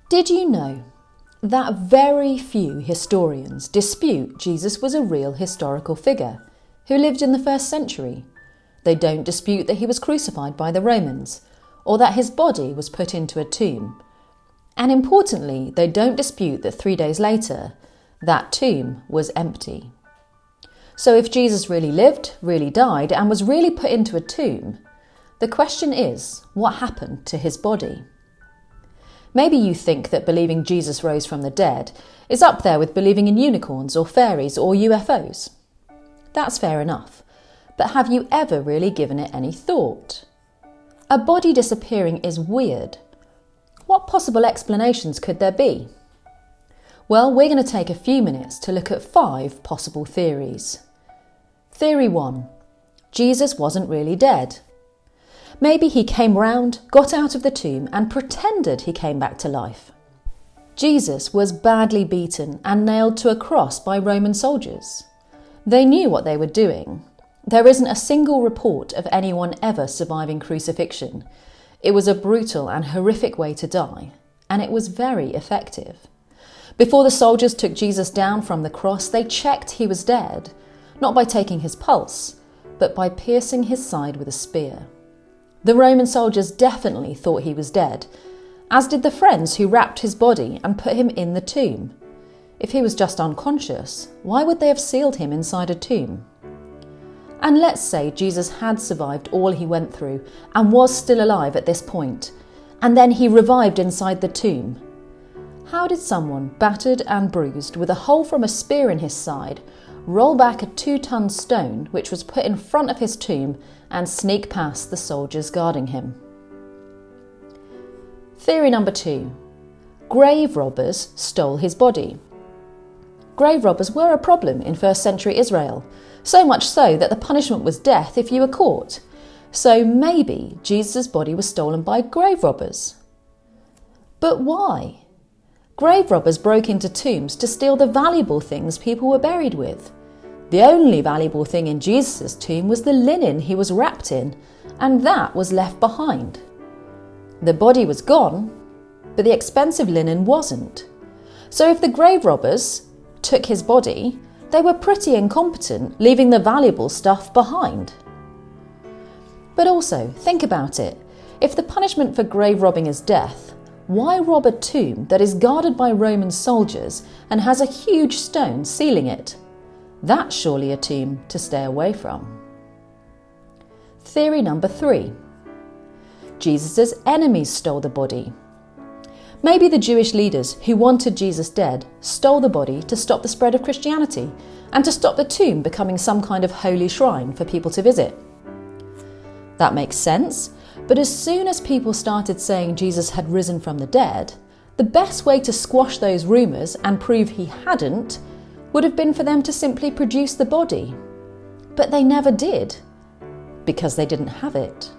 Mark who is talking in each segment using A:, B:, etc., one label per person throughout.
A: Did you know that very few historians dispute Jesus was a real historical figure who lived in the first century? They don't dispute that he was crucified by the Romans or that his body was put into a tomb. And importantly, they don't dispute that 3 days later, that tomb was empty. So if Jesus really lived, really died, and was really put into a tomb, the question is, what happened to his body? Maybe you think that believing Jesus rose from the dead is up there with believing in unicorns or fairies or UFOs. That's fair enough, but have you ever really given it any thought? A body disappearing is weird. What possible explanations could there be? Well, we're going to take a few minutes to look at 5 possible theories. Theory 1. Jesus wasn't really dead. Maybe he came round, got out of the tomb and pretended he came back to life. Jesus was badly beaten and nailed to a cross by Roman soldiers. They knew what they were doing. There isn't a single report of anyone ever surviving crucifixion. It was a brutal and horrific way to die, and it was very effective. Before the soldiers took Jesus down from the cross, they checked he was dead, not by taking his pulse, but by piercing his side with a spear. The Roman soldiers definitely thought he was dead, as did the friends who wrapped his body and put him in the tomb. If he was just unconscious, why would they have sealed him inside a tomb? And let's say Jesus had survived all he went through and was still alive at this point, and then he revived inside the tomb. How did someone battered and bruised with a hole from a spear in his side roll back a 2-ton stone which was put in front of his tomb and sneak past the soldiers guarding him? Theory number 2. Grave robbers stole his body. Grave robbers were a problem in first century Israel, so much so that the punishment was death if you were caught. So maybe Jesus' body was stolen by grave robbers. But why? Grave robbers broke into tombs to steal the valuable things people were buried with. The only valuable thing in Jesus' tomb was the linen he was wrapped in, and that was left behind. The body was gone, but the expensive linen wasn't. So if the grave robbers took his body, they were pretty incompetent, leaving the valuable stuff behind. But also, think about it. If the punishment for grave robbing is death, why rob a tomb that is guarded by Roman soldiers and has a huge stone sealing it? That's surely a tomb to stay away from. Theory number 3. Jesus' enemies stole the body. Maybe the Jewish leaders who wanted Jesus dead stole the body to stop the spread of Christianity and to stop the tomb becoming some kind of holy shrine for people to visit. That makes sense, but as soon as people started saying Jesus had risen from the dead, the best way to squash those rumours and prove he hadn't would have been for them to simply produce the body. But they never did, because they didn't have it.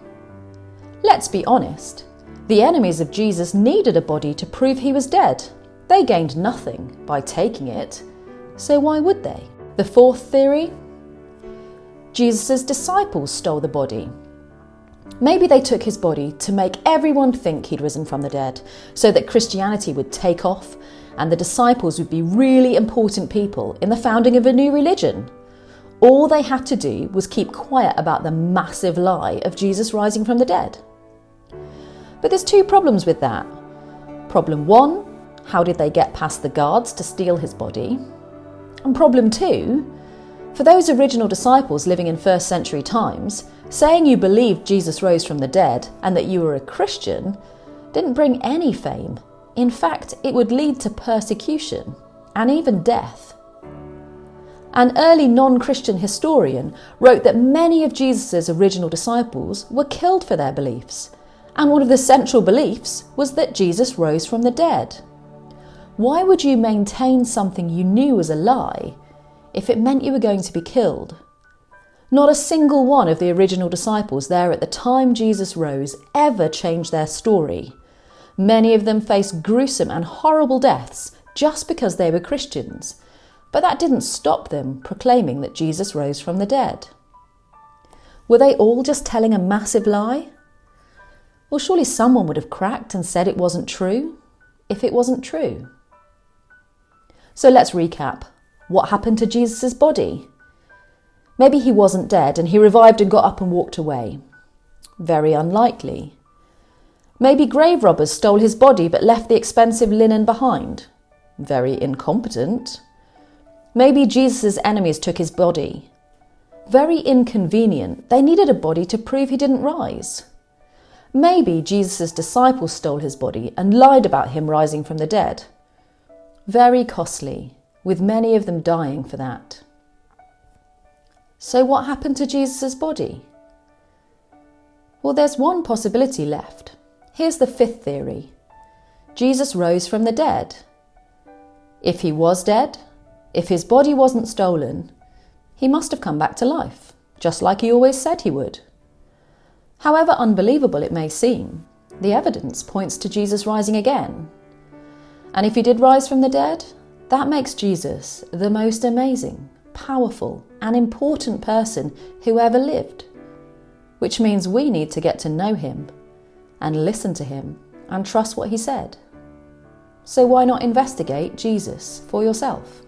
A: Let's be honest, the enemies of Jesus needed a body to prove he was dead. They gained nothing by taking it, so why would they? The 4th theory? Jesus' disciples stole the body. Maybe they took his body to make everyone think he'd risen from the dead, so that Christianity would take off and the disciples would be really important people in the founding of a new religion. All they had to do was keep quiet about the massive lie of Jesus rising from the dead. But there's 2 problems with that. Problem 1, how did they get past the guards to steal his body? And problem 2, for those original disciples living in first century times, saying you believed Jesus rose from the dead and that you were a Christian didn't bring any fame. In fact, it would lead to persecution and even death. An early non-Christian historian wrote that many of Jesus' original disciples were killed for their beliefs, and one of the central beliefs was that Jesus rose from the dead. Why would you maintain something you knew was a lie if it meant you were going to be killed? Not a single one of the original disciples there at the time Jesus rose ever changed their story. Many of them faced gruesome and horrible deaths just because they were Christians, but that didn't stop them proclaiming that Jesus rose from the dead. Were they all just telling a massive lie? Well, surely someone would have cracked and said it wasn't true. if it wasn't true? So let's recap. What happened to Jesus' body? Maybe he wasn't dead and he revived and got up and walked away. Very unlikely. Maybe grave robbers stole his body but left the expensive linen behind. Very incompetent. Maybe Jesus' enemies took his body. Very inconvenient. They needed a body to prove he didn't rise. Maybe Jesus' disciples stole his body and lied about him rising from the dead. Very costly, with many of them dying for that. So what happened to Jesus' body? Well, there's one possibility left. Here's the fifth theory. Jesus rose from the dead. If he was dead, if his body wasn't stolen, he must have come back to life, just like he always said he would. However unbelievable it may seem, the evidence points to Jesus rising again. And if he did rise from the dead, that makes Jesus the most amazing, powerful, and important person who ever lived, which means we need to get to know him and listen to him and trust what he said. So why not investigate Jesus for yourself?